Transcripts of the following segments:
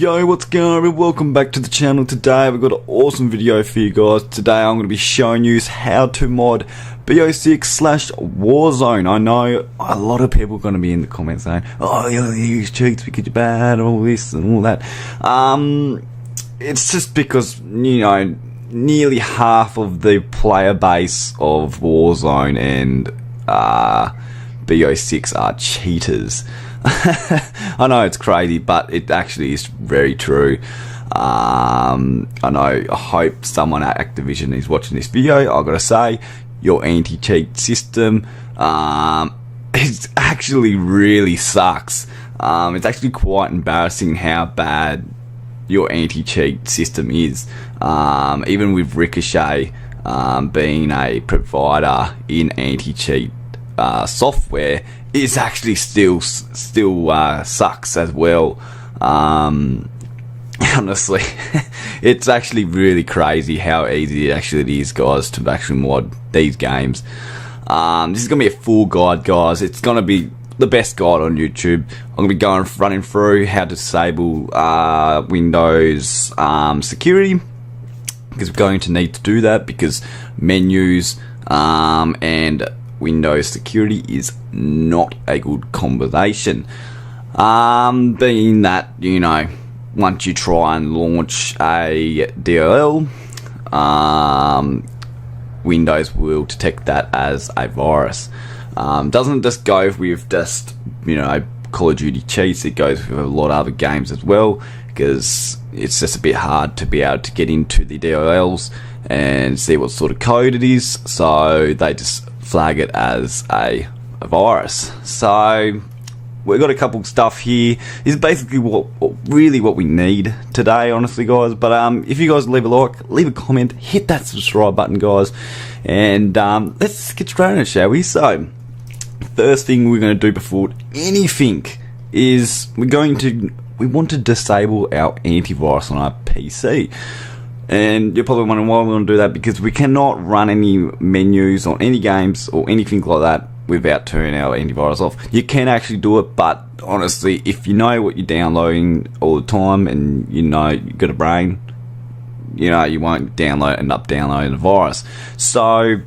Yo, what's going on? Welcome back to the channel. Today we've got an awesome video for you guys. Today I'm going to be showing you how to mod BO6/Warzone. I know a lot of people are going to be in the comments saying, oh, you use cheats because you're bad, all this and all that. It's just because, you know, nearly half of the player base of Warzone and BO6 are cheaters. I know it's crazy, but it actually is very true. I hope someone at Activision is watching this video. I've got to say, your anti-cheat system it actually really sucks. It's actually quite embarrassing how bad your anti-cheat system is. Even with Ricochet being a provider in anti-cheat software, is actually still sucks as well. Honestly, it's actually really crazy how easy it actually is, guys, to actually mod these games. This is gonna be a full guide, guys. It's gonna be the best guide on YouTube. I'm gonna be running through how to disable Windows security, because we're going to need to do that because menus and Windows security is not a good combination. Being that, you know, once you try and launch a DLL, Windows will detect that as a virus. Doesn't just go with just, you know, Call of Duty cheats, it goes with a lot of other games as well, because it's just a bit hard to be able to get into the DLLs and see what sort of code it is, so they just flag it as a virus. So we've got a couple stuff here. This is basically what we need today, honestly, guys. But if you guys leave a like, leave a comment, hit that subscribe button, guys, and let's get straight on it, shall we? So first thing we're going to do before anything is we want to disable our antivirus on our PC. And you're probably wondering why we want to do that, because we cannot run any menus on any games or anything like that without turning our antivirus off. You can actually do it, but honestly, if you know what you're downloading all the time and you know you've got a brain, you know you won't end up downloading a virus. So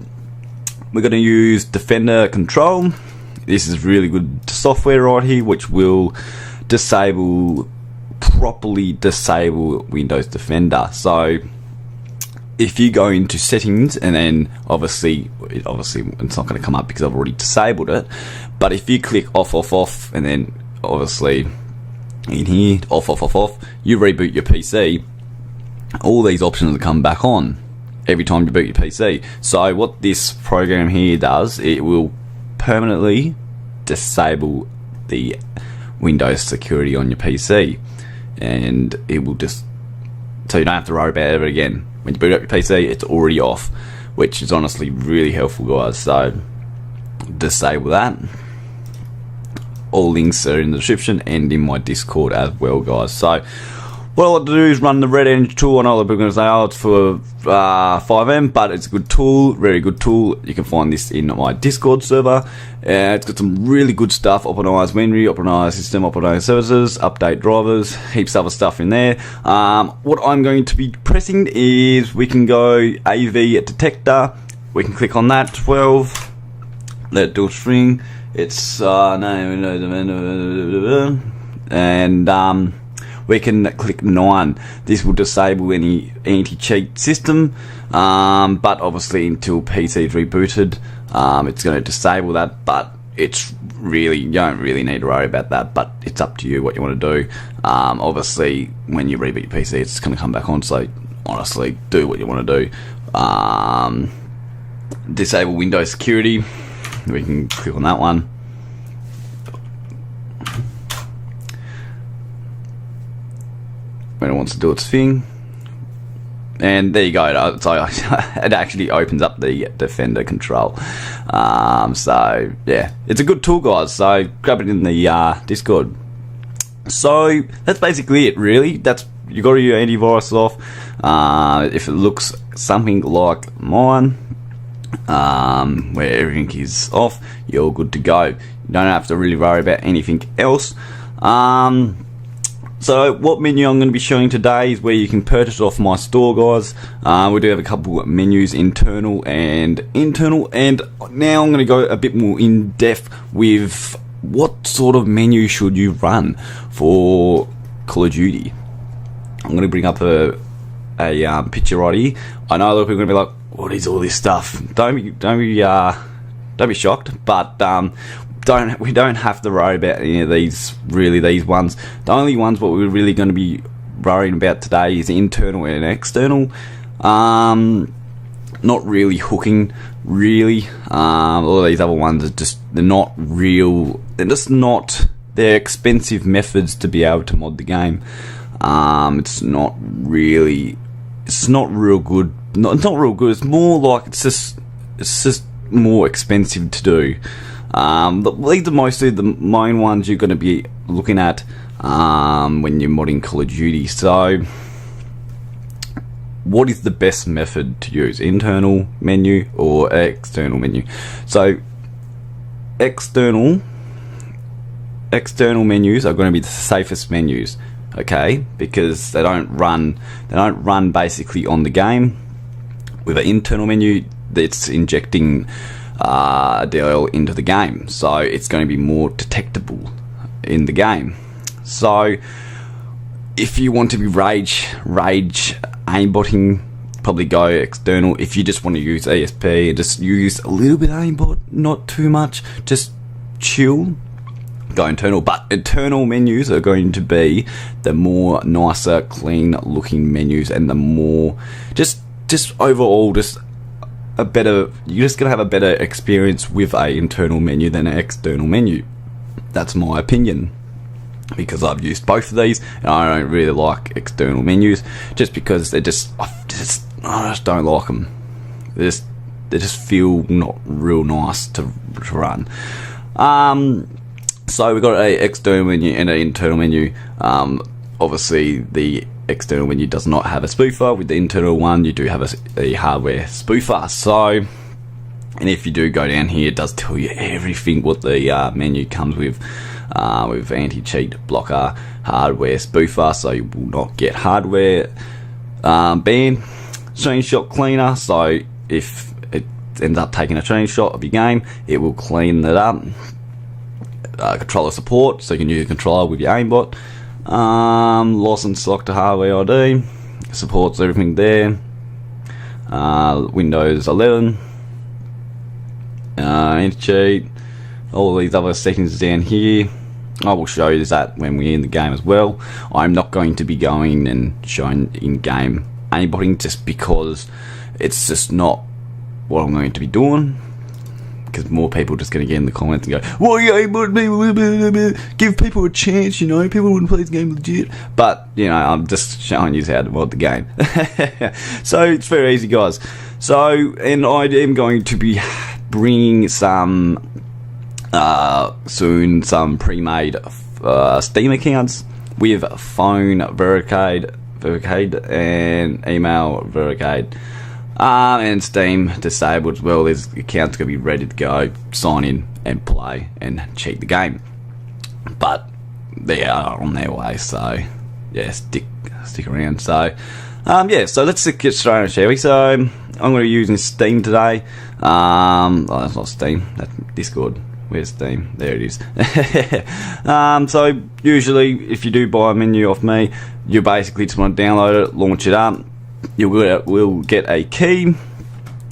we're going to use Defender Control. This is really good software right here, which will properly disable Windows Defender. So if you go into settings, and then obviously it's not going to come up because I've already disabled it, but if you click off, and then obviously in here off, you reboot your PC, all these options will come back on every time you boot your PC. So what this program here does, it will permanently disable the Windows security on your PC, and it will just, so you don't have to worry about it ever again. When you boot up your PC, it's already off, which is honestly really helpful, guys. So disable that. All links are in the description and in my Discord as well, guys. So what I like to do is run the Red Engine tool. I know a lot of people are going to say, oh, it's for 5M, but it's a good tool, very good tool. You can find this in my Discord server. It's got some really good stuff: optimize memory, optimize system, optimize services, update drivers, heaps of other stuff in there. What I'm going to be pressing is, we can go AV detector. We can click on that, 12. Let it do a string. It's name, and we can click 9. This will disable any anti-cheat system, but obviously until PC is rebooted, it's going to disable that. But it's really, you don't really need to worry about that, but it's up to you what you want to do. Obviously when you reboot your PC, it's going to come back on, so honestly do what you want to do. Disable Windows security, we can click on that one. When it wants to do its thing, and there you go. So it actually opens up the Defender Control. So yeah, it's a good tool, guys. So grab it in the Discord. So that's basically it, really. You got your antivirus off. If it looks something like mine, where everything is off, you're good to go. You don't have to really worry about anything else. So what menu I'm going to be showing today is where you can purchase off my store, guys. We do have a couple of menus, internal, and now I'm going to go a bit more in depth with what sort of menu should you run for Call of Duty. I'm going to bring up a picture right here. I know a lot of people are going to be like, what is all this stuff? Don't be shocked, but we don't have to worry about any of these ones. The only ones what we're really going to be worrying about today is internal and external. Not really hooking, really. All of these other ones are just, they're expensive methods to be able to mod the game. It's not real good. It's not real good. It's more like it's just more expensive to do. These are mostly the main ones you're going to be looking at when you're modding Call of Duty. So, what is the best method to use? Internal menu or external menu? So, external menus are going to be the safest menus, okay? Because they don't run basically on the game. With an internal menu, it's injecting DLL into the game, so it's going to be more detectable in the game. So if you want to be rage aimbotting, probably go external. If you just want to use ESP, just use a little bit of aimbot, not too much, just chill, go internal. But internal menus are going to be the more nicer, clean looking menus, and the more just overall just a better, you're just gonna have a better experience with a internal menu than an external menu. That's my opinion, because I've used both of these and I don't really like external menus just because I just don't like them. They just feel not real nice to run. So we've got a external menu and an internal menu. Obviously the external menu does not have a spoofer. With the internal one, you do have a hardware spoofer. So, and if you do go down here, it does tell you everything what the menu comes with anti-cheat blocker, hardware spoofer, so you will not get hardware ban, screenshot cleaner, so if it ends up taking a screenshot of your game, it will clean it up. Controller support, so you can use a controller with your aimbot. License lock to hardware ID, supports everything there. Windows 11, anti-cheat, all these other settings down here. I will show you that when we're in the game as well. I'm not going to be going and showing in-game aimbotting just because it's just not what I'm going to be doing. Because more people are just going to get in the comments and go, "Why are you aimbotting? Give people a chance, you know. People wouldn't play this game legit." But you know, I'm just showing you how to mod the game. So it's very easy, guys. So, and I am going to be bringing some soon some pre-made Steam accounts with phone Vericade and email Vericade. And Steam disabled as well. These accounts going to be ready to go, sign in and play and cheat the game. But they are on their way, so yeah, stick around. So yeah, so let's get straight on, shall we? So I'm going to be using Steam today. Oh, that's not Steam, that's Discord. Where's Steam? There it is. So usually if you do buy a menu off me, you basically just want to download it, launch it up. You will get a key,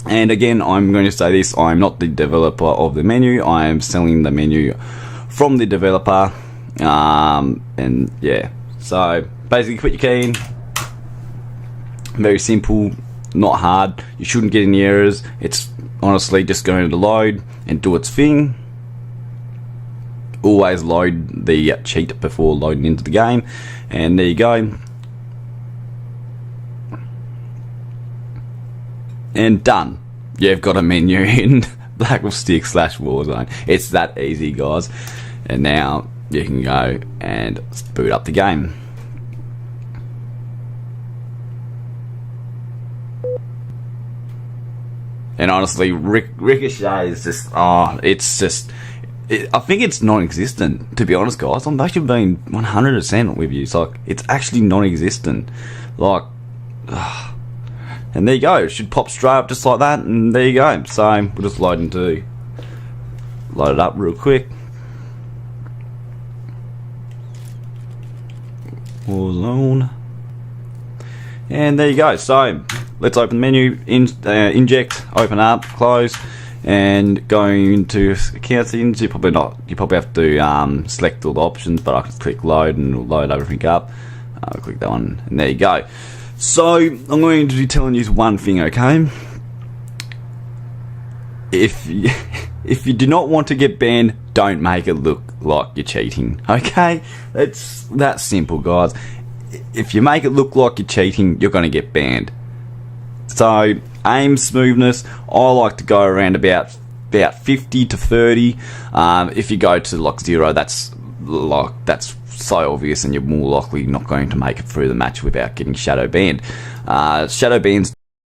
and again, I'm going to say this: I'm not the developer of the menu. I am selling the menu from the developer, and yeah. So basically, put your key in. Very simple, not hard. You shouldn't get any errors. It's honestly just going to load and do its thing. Always load the cheat before loading into the game, and there you go. And done. You've got a menu in Black Wolf Stick / Warzone. It's that easy, guys. And now you can go and boot up the game. And honestly, Ricochet is just, I think it's non-existent, to be honest, guys. I'm actually being 100% with you. It's like, it's actually non-existent. Like, and there you go. It should pop straight up just like that, and there you go. So we'll just load it up real quick. WARZONE. And there you go. So let's open the menu, inject, open up, close, and going into account settings. You probably have to select all the options, but I can click load and it'll load everything up. I'll click that one, and there you go. So I'm going to be telling you one thing, okay? If you do not want to get banned, don't make it look like you're cheating, okay? It's that simple, guys. If you make it look like you're cheating, you're going to get banned. So aim smoothness, I like to go around about 50 to 30. If you go to like 0, that's so obvious, and you're more likely not going to make it through the match without getting shadow banned. Shadow bans